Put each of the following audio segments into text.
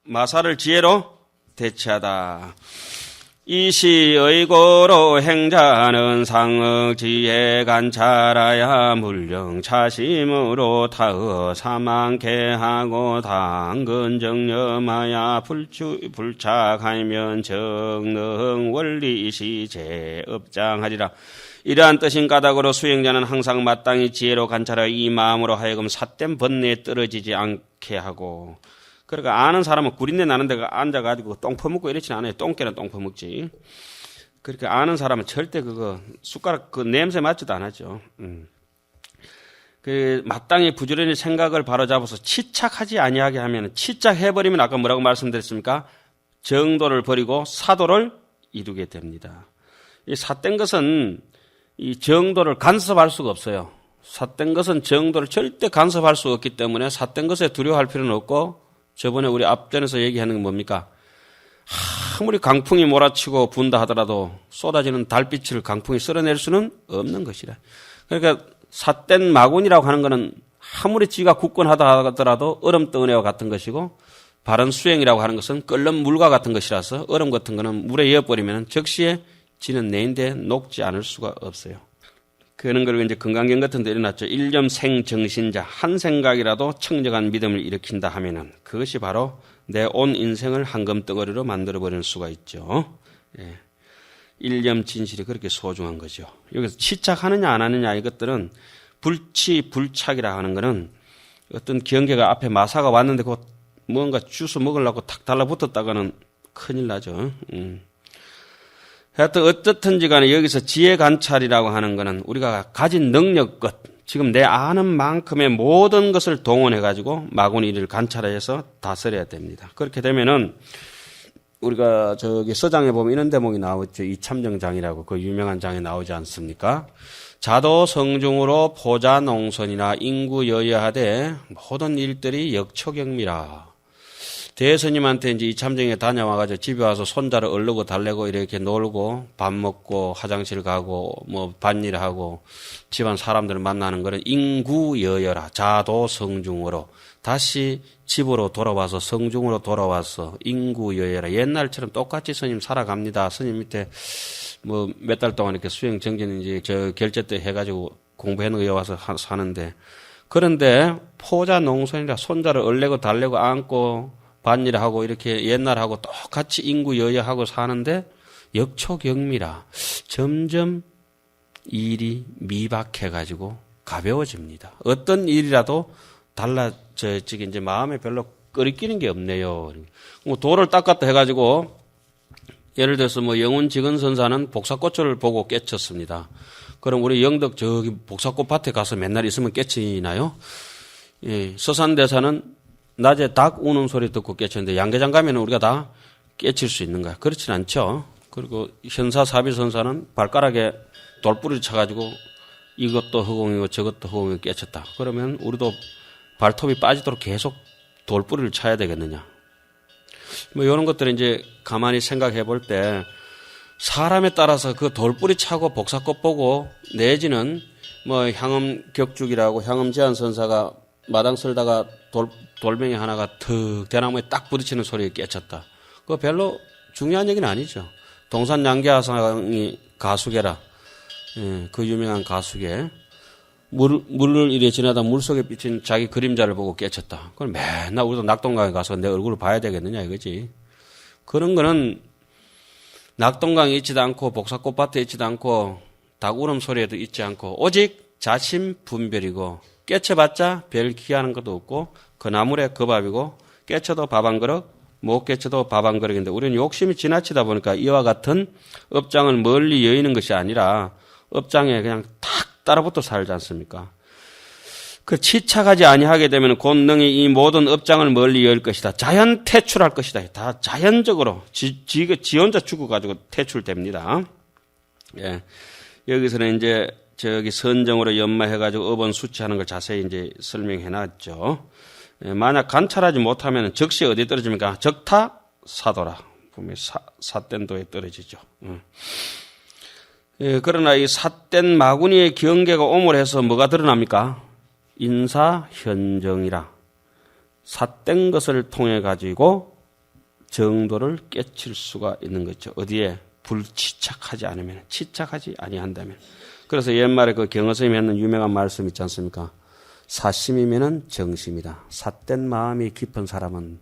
마사를 지혜로 대체하다. 이시의고로 행자는 상응지혜 관찰하야 물령차심으로 타의 사망케 하고 당근정념하야 불착하면 정능 원리시 제업장하리라. 이러한 뜻인 까닭으로 수행자는 항상 마땅히 지혜로 관찰하여 이 마음으로 하여금 삿된 번뇌에 떨어지지 않게 하고, 그러니까 아는 사람은 구린내 나는 데가 앉아가지고 똥 퍼먹고 이러지는 않아요. 똥개는 똥 퍼먹지. 그러니까 아는 사람은 절대 그거 숟가락 그 냄새 맡지도 안 하죠. 그 마땅히 부지런히 생각을 바로잡아서 치착하지 아니하게 하면, 치착해버리면 아까 뭐라고 말씀드렸습니까? 정도를 버리고 사도를 이루게 됩니다. 이 삿된 것은 이 정도를 간섭할 수가 없어요. 삿된 것은 정도를 절대 간섭할 수 없기 때문에 삿된 것에 두려워할 필요는 없고, 저번에 우리 앞전에서 얘기하는 건 뭡니까? 아무리 강풍이 몰아치고 분다 하더라도 쏟아지는 달빛을 강풍이 쓸어낼 수는 없는 것이라. 그러니까 삿된 마군이라고 하는 것은 아무리 지가 굳건하다 하더라도 얼음덩어리와 같은 것이고, 바른 수행이라고 하는 것은 끓는 물과 같은 것이라서 얼음 같은 거는 물에 이어버리면 즉시에 지는 내인데 녹지 않을 수가 없어요. 그런 걸 이제 건강경 같은 데 일어났죠. 일념 생정신자, 한 생각이라도 청정한 믿음을 일으킨다 하면은 그것이 바로 내 온 인생을 한금덩어리로 만들어버릴 수가 있죠. 예. 일념 진실이 그렇게 소중한 거죠. 여기서 치착하느냐 안 하느냐 이것들은 불치불착이라 하는 거는 어떤 경계가 앞에 마사가 왔는데 그 뭔가 주워 먹으려고 탁 달라붙었다가는 큰일 나죠. 하여튼 어떻든지 간에 여기서 지혜 관찰이라고 하는 것은 우리가 가진 능력 것, 지금 내 아는 만큼의 모든 것을 동원해가지고 마구니를 관찰해서 다스려야 됩니다. 그렇게 되면은 우리가 저기 서장에 보면 이런 대목이 나오죠. 이참정장이라고 그 유명한 장에 나오지 않습니까? 자도 성중으로 포자 농선이나 인구 여여하되 모든 일들이 역초경미라. 대스님한테 이제 이참정에 다녀와가지고 집에 와서 손자를 얼르고 달래고 이렇게 놀고 밥 먹고 화장실 가고 뭐 밭일하고 집안 사람들을 만나는 거는 인구여여라. 자도 성중으로 다시 집으로 돌아와서 성중으로 돌아와서 인구여여라. 옛날처럼 똑같이 스님 살아갑니다. 스님 밑에 뭐 몇 달 동안 이렇게 수행 정진 이제 저 결제 때 해가지고 공부해놓은 거 와서 사는데, 그런데 포자 농선이라 손자를 얼레고 달래고 안고 밭일하고 이렇게 옛날하고 똑같이 인구 여여하고 사는데 역초경미라. 점점 일이 미박해가지고 가벼워집니다. 어떤 일이라도 달라지기 이제 마음에 별로 끓이끼는 게 없네요. 뭐 돌을 닦았다 해가지고 예를 들어서 뭐 영훈직은 선사는 복사꽃을 보고 깨쳤습니다. 그럼 우리 영덕 저기 복사꽃 밭에 가서 맨날 있으면 깨치나요? 예, 서산대사는 낮에 닭 우는 소리 듣고 깨쳤는데 양계장 가면 우리가 다 깨칠 수 있는가? 그렇진 않죠. 그리고 현사사비선사는 발가락에 돌뿌리를 쳐가지고 이것도 허공이고 저것도 허공이고 깨쳤다. 그러면 우리도 발톱이 빠지도록 계속 돌뿌리를 쳐야 되겠느냐? 뭐 이런 것들을 이제 가만히 생각해 볼 때 사람에 따라서 그 돌뿌리 차고 복사꽃 보고 내지는 뭐 향음격죽이라고 향음제한선사가 마당 쓸다가 돌멩이 하나가 턱 대나무에 딱 부딪히는 소리에 깨쳤다. 그거 별로 중요한 얘기는 아니죠. 동산 양계하상이 가수계라. 예, 그 유명한 가수계. 물을 이래 지나다 물속에 비친 자기 그림자를 보고 깨쳤다. 그걸 맨날 우리도 낙동강에 가서 내 얼굴을 봐야 되겠느냐 이거지. 그런 거는 낙동강에 있지도 않고 복사꽃밭에 있지도 않고 닭 울음 소리에도 있지 않고 오직 자신 분별이고, 깨쳐봤자 별 기하는 것도 없고 그 나물에 그 밥이고 깨쳐도 밥 한 그릇 못 깨쳐도 밥 한 그릇인데, 우리는 욕심이 지나치다 보니까 이와 같은 업장을 멀리 여의는 것이 아니라 업장에 그냥 탁 따라붙어 살지 않습니까? 그 치착하지 아니하게 되면 곤능이 이 모든 업장을 멀리 여일 것이다. 자연 퇴출할 것이다. 다 자연적으로 지 혼자 죽어가지고 퇴출됩니다. 예. 여기서는 이제 저기 선정으로 연마해가지고 업원 수치하는 걸 자세히 이제 설명해놨죠. 만약 관찰하지 못하면 적시 어디에 떨어집니까? 적타 사도라. 보면 삿된도에 떨어지죠. 그러나 이 삿된 마구니의 경계가 오물해서 뭐가 드러납니까? 인사현정이라. 삿된 것을 통해 가지고 정도를 깨칠 수가 있는 거죠. 어디에? 불치착하지 않으면, 치착하지 아니한다면. 그래서 옛말에 그 경허스님이 했는 유명한 말씀 있지 않습니까? 사심이면은 정심이다. 삿된 마음이 깊은 사람은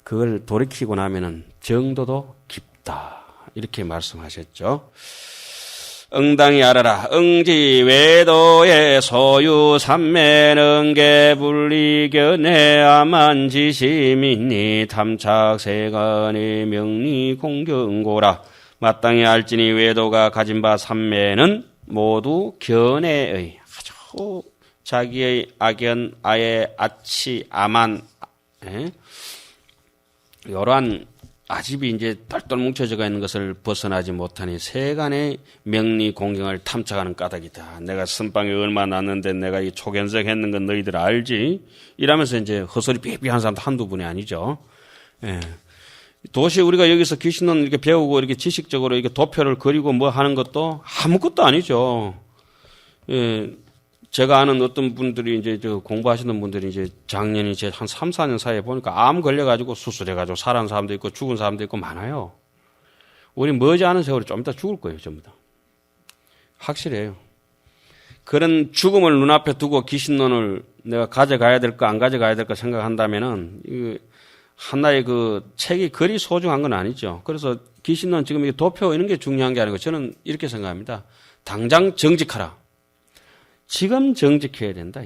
그걸 돌이키고 나면은 정도도 깊다. 이렇게 말씀하셨죠. 응당히 알아라. 응지 외도의 소유 삼매는 개불리견의 아만지심이니 탐착세간의 명리 공경고라. 마땅히 알지니 외도가 가진 바 삼매는 모두 견해의 아주 자기의 악연, 아예, 아치, 아만, 이러한 아집이 이제 똘똘 뭉쳐져가 있는 것을 벗어나지 못하니 세간의 명리 공경을 탐착하는 까닭이다. 내가 선방에 얼마 났는데 내가 이 초견석 했는 건 너희들 알지? 이러면서 이제 헛소리 삐삐한 사람도 한두 분이 아니죠. 예. 도시 우리가 여기서 귀신론 이렇게 배우고 이렇게 지식적으로 이렇게 도표를 그리고 뭐 하는 것도 아무것도 아니죠. 예. 제가 아는 어떤 분들이 이제 공부하시는 분들이 이제 작년이 제 한 3, 4년 사이에 보니까 암 걸려가지고 수술해가지고 살아난 사람도 있고 죽은 사람도 있고 많아요. 우리 머지않은 세월에 좀 이따 죽을 거예요, 전부 다. 확실해요. 그런 죽음을 눈앞에 두고 귀신론을 내가 가져가야 될까 안 가져가야 될까 생각한다면은 하나의 그 책이 그리 소중한 건 아니죠. 그래서 귀신론 지금 이게 도표 이런 게 중요한 게 아니고 저는 이렇게 생각합니다. 당장 정직하라. 지금 정직해야 된다.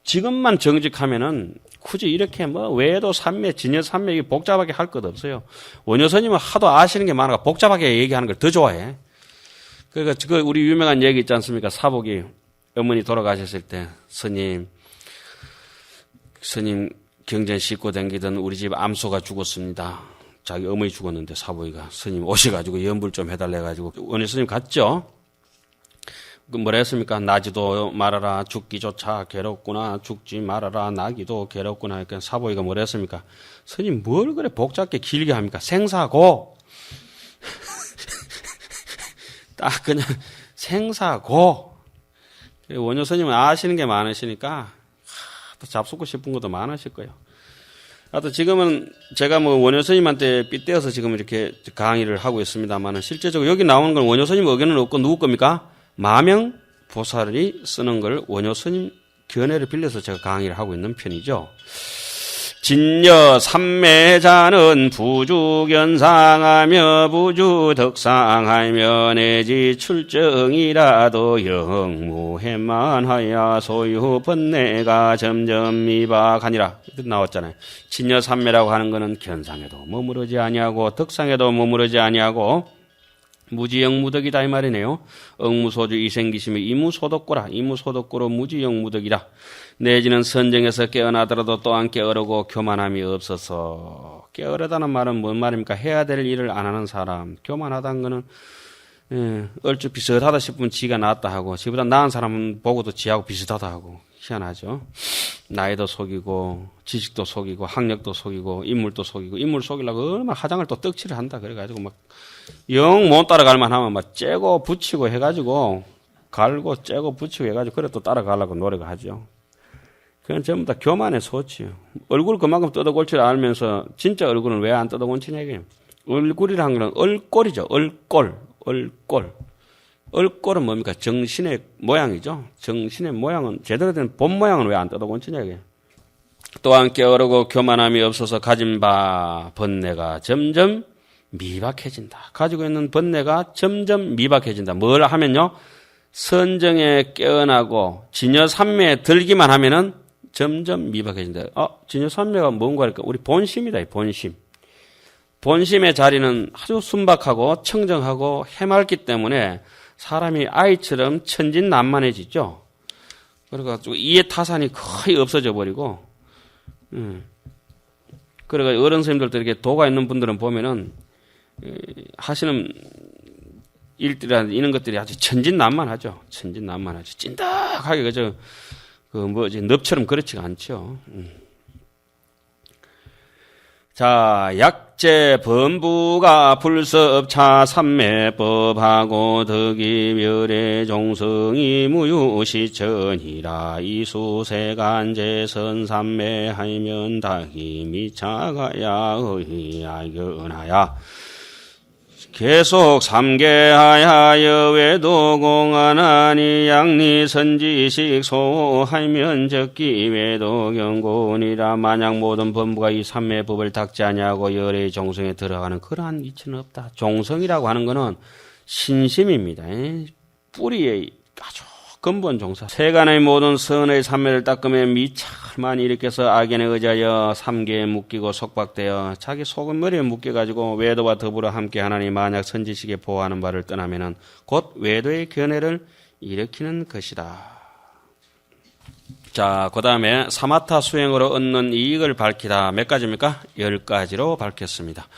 지금만 정직하면은 굳이 이렇게 뭐 외도 삼매, 진여 삼매 이게 복잡하게 할 것 없어요. 원효스님은 하도 아시는 게 많아가 복잡하게 얘기하는 걸 더 좋아해. 그러니까 그 우리 유명한 얘기 있지 않습니까? 사복이 어머니 돌아가셨을 때 스님 경전 싣고 다니던 우리 집 암소가 죽었습니다. 자기 어머니 죽었는데 사복이가 스님 오셔가지고 연불 좀 해달래가지고 원효스님 갔죠. 뭐라 했습니까? 나지도 말아라 죽기조차 괴롭구나. 죽지 말아라 나기도 괴롭구나. 그러니까 사보이가 뭐라 했습니까? 스님 뭘 그래 복잡게 길게 합니까? 생사고. 딱 그냥 생사고. 원효 스님은 아시는 게 많으시니까 또 잡수고 싶은 것도 많으실 거예요. 하여튼 지금은 제가 뭐 원효 스님한테 빗대어서 지금 이렇게 강의를 하고 있습니다만 실제적으로 여기 나오는 건 원효 스님 의견은 없고 누구 겁니까? 마명 보살이 쓰는 걸 원효 스님 견해를 빌려서 제가 강의를 하고 있는 편이죠. 진여 삼매자는 부주견상하며 부주덕상하며 내지 출정이라도 영무해만하여 소유 번뇌가 점점 미박하니라. 이렇게 나왔잖아요. 진여 삼매라고 하는 것은 견상에도 머무르지 아니하고 덕상에도 머무르지 아니하고 무지영무덕이다 이 말이네요. 억무소주 이생기심이 이무소덕고라. 이무소덕고로 무지영무덕이라. 내지는 선정에서 깨어나더라도 또한 깨어르고 교만함이 없어서. 깨어르다는 말은 뭔 말입니까? 해야 될 일을 안 하는 사람. 교만하다는 거는 얼추 비슷하다 싶으면 지가 낫다 하고 지보다 나은 사람은 보고도 지하고 비슷하다 하고. 희한하죠. 나이도 속이고 지식도 속이고 학력도 속이고 인물도 속이고 인물 속이려고 얼마나 화장을 또 떡칠을 한다. 그래가지고 막 영 못 따라갈만 하면 막 째고 붙이고 해가지고 갈고 째고 붙이고 해가지고 그래 또 따라가려고 노력을 하죠. 그건 전부 다 교만의 소치요. 얼굴 그만큼 뜯어골치를 알면서 진짜 얼굴은 왜 안 뜯어골치냐 이게. 얼굴이란 거는 얼꼴이죠. 얼꼴. 얼꼴은 뭡니까? 정신의 모양이죠. 정신의 모양은 제대로 된 본 모양은 왜 안 뜯어골치냐 이게. 또한 깨어르고 교만함이 없어서 가진 바 번뇌가 점점 미박해진다. 가지고 있는 번뇌가 점점 미박해진다. 뭘 하면요? 선정에 깨어나고 진여삼매에 들기만 하면은 점점 미박해진다. 진여삼매가 뭔가 할까? 우리 본심이다. 본심. 본심의 자리는 아주 순박하고 청정하고 해맑기 때문에 사람이 아이처럼 천진난만해지죠. 그래가지고 이해 타산이 거의 없어져 버리고, 그래가 어른 선생님들도 이렇게 도가 있는 분들은 보면은 하시는 일들이나 이런 것들이 아주 천진난만하죠. 천진난만하죠. 찐득하게 그저 그 뭐지 늪처럼 그렇지가 않죠. 자, 약재 범부가 불섭차 삼매법하고 덕이 멸의 종성이 무유시천이라 이수세간제선 삼매하면 닭이 미차가야 의야견하야 계속 삼계하야 여외도 공안하니 양리선지식 소하면 적기 외도 경곤이라 만약 모든 범부가 이 삼매법을 닦지 아니하고 열의 종성에 들어가는 그러한 이치는 없다. 종성이라고 하는 것은 신심입니다. 뿌리의 아주 근본 종사. 세간의 모든 선의 삼매를 닦으면 미찰만 일으켜서 악연에 의지하여 삼계에 묶이고 속박되어 자기 소금머리에 묶여가지고 외도와 더불어 함께 하나니 만약 선지식에 보호하는 바를 떠나면은 곧 외도의 견해를 일으키는 것이다. 자, 그 다음에 사마타 수행으로 얻는 이익을 밝히다. 몇 가지입니까? 10가지로 밝혔습니다.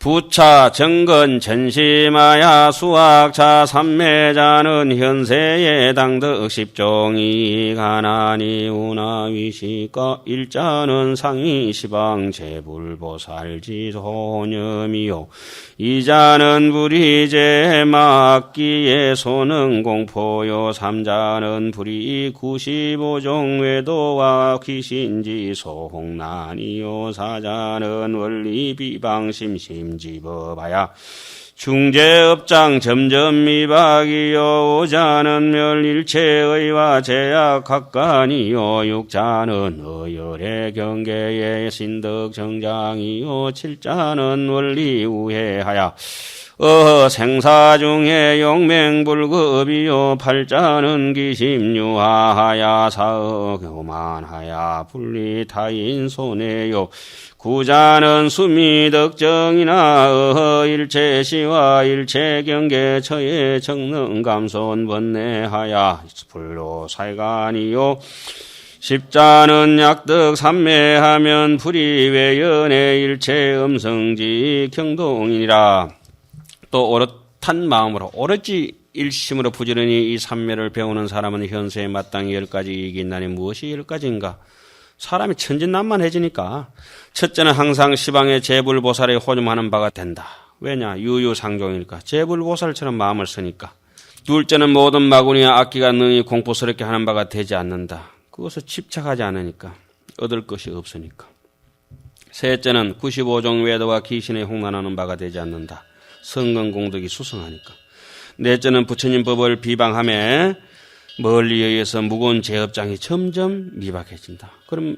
부차, 정건, 전심하야, 수학차, 삼매자는 현세의 당덕 십종이 가나니 우나위시가 일자는 상위 시방 재불보살지소념이요 이자는 불이제 막기의 소능공포요 삼자는 불이 95종 외도와 귀신지 소홍난이요 사자는 원리 비방심심 집어봐야 중재업장 점점 미박이요 오자는 멸일체의와 제약학관이요 육자는 어열의 경계의 신덕정장이요 칠자는 원리 우회하야 생사 중에 용맹불급이요 팔자는 기심유하하야 사억 교만하야 분리타인 손해요 구자는 수미덕정이나 일체시와 일체경계처의 정능감손 번뇌하야 불로살간이요 십자는 약덕 삼매하면 불이외연의 일체음성지 경동이니라. 또 오롯한 마음으로 오롯이 일심으로 부지런히 이 삼매를 배우는 사람은 현세에 마땅히 10가지 이익이 있나니 무엇이 10가지인가? 사람이 천진난만해지니까 첫째는 항상 시방의 재불보살에 호념하는 바가 된다. 왜냐? 유유상종이니까. 재불보살처럼 마음을 쓰니까. 둘째는 모든 마구니와 악기가 능히 공포스럽게 하는 바가 되지 않는다. 그것을 집착하지 않으니까. 얻을 것이 없으니까. 셋째는 95종 외도와 귀신에 홍난하는 바가 되지 않는다. 성근공덕이 수성하니까. 넷째는 부처님 법을 비방하며 멀리 의해서 무거운 제업장이 점점 미박해진다. 그럼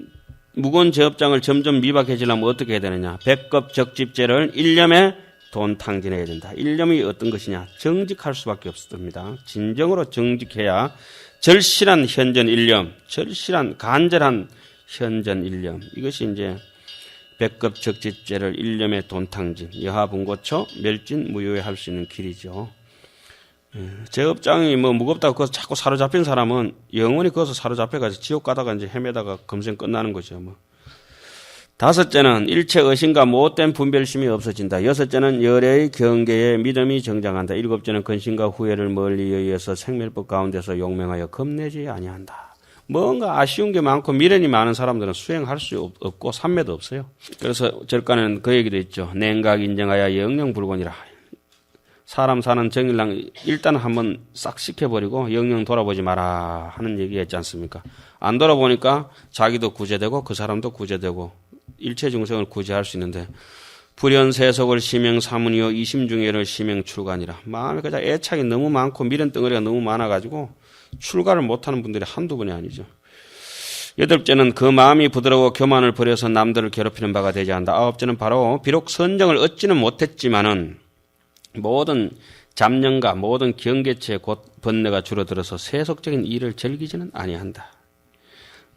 무거운 제업장을 점점 미박해지려면 어떻게 해야 되느냐? 백급 적집제를 일념에 돈탕진해야 된다. 일념이 어떤 것이냐? 정직할 수밖에 없습니다. 진정으로 정직해야 절실한 현전 일념, 절실한 간절한 현전 일념, 이것이 이제 백급 적집제를 일념에 돈탕진, 여하분고초 멸진 무효에 할 수 있는 길이죠. 제업장이 뭐 무겁다고 거기서 자꾸 사로잡힌 사람은 영원히 거기서 사로잡혀가지고 지옥 가다가 이제 헤매다가 금생 끝나는 거죠. 뭐. 다섯째는 일체 의심과 못된 분별심이 없어진다. 여섯째는 열의 경계에 믿음이 정장한다. 일곱째는 근심과 후회를 멀리 의해서 생멸법 가운데서 용맹하여 겁내지 아니한다. 뭔가 아쉬운 게 많고 미련이 많은 사람들은 수행할 수 없고 삼매도 없어요. 그래서 절간에는 그 얘기도 있죠. 냉각 인정하여 영영불곤이라. 사람 사는 정일랑 일단 한번 싹 시켜버리고 영영 돌아보지 마라 하는 얘기가 있지 않습니까? 안 돌아보니까 자기도 구제되고 그 사람도 구제되고 일체 중생을 구제할 수 있는데 불연세속을 심행 사문이요 이심중해를 심행 출간이라. 마음에 그냥 애착이 너무 많고 미련 덩어리가 너무 많아가지고 출가를 못하는 분들이 한두 분이 아니죠. 여덟째는 그 마음이 부드러워 교만을 버려서 남들을 괴롭히는 바가 되지 않는다. 아홉째는 바로 비록 선정을 얻지는 못했지만은 모든 잡념과 모든 경계체 곧 번뇌가 줄어들어서 세속적인 일을 즐기지는 아니한다.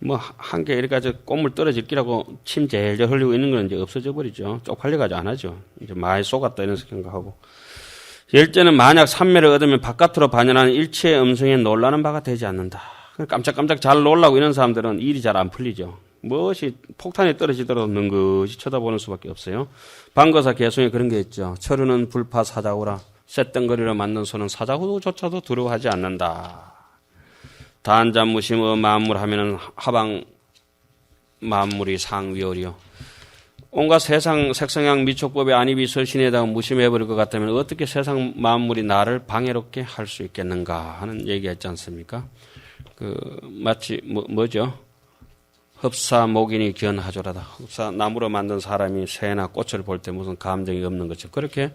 뭐 한 개 이렇게 꽃물 떨어질 기라고 침 제일제일 흘리고 있는 건 이제 없어져 버리죠. 쪽팔려가지고 안 하죠. 이제 많이 쏘갔다 이런 생각하고. 열째는 만약 삼매를 얻으면 바깥으로 반연하는 일체의 음성에 놀라는 바가 되지 않는다. 깜짝깜짝 잘 놀라고 이런 사람들은 일이 잘 안 풀리죠. 무엇이 폭탄이 떨어지더라도 능긋이 쳐다보는 수밖에 없어요. 방거사 개송에 그런 게 있죠. 철우는 불파 사자후라. 쇳덩거리로 만든 소는 사자후조차도 두려워하지 않는다. 단잠무심의 만물하면은 하방 만물이 상위월이요. 온갖 세상 색성향 미촉법의 안입이 설신에다가 무심해버릴 것 같다면 어떻게 세상 만물이 나를 방해롭게 할 수 있겠는가 하는 얘기했지 않습니까? 마치 뭐죠? 흡사 목인이 견하조라다. 흡사 나무로 만든 사람이 새나 꽃을 볼 때 무슨 감정이 없는 것처럼 그렇게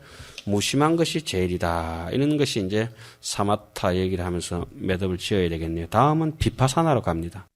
무심한 것이 제일이다. 이런 것이 이제 사마타 얘기를 하면서 매듭을 지어야 되겠네요. 다음은 비파사나로 갑니다.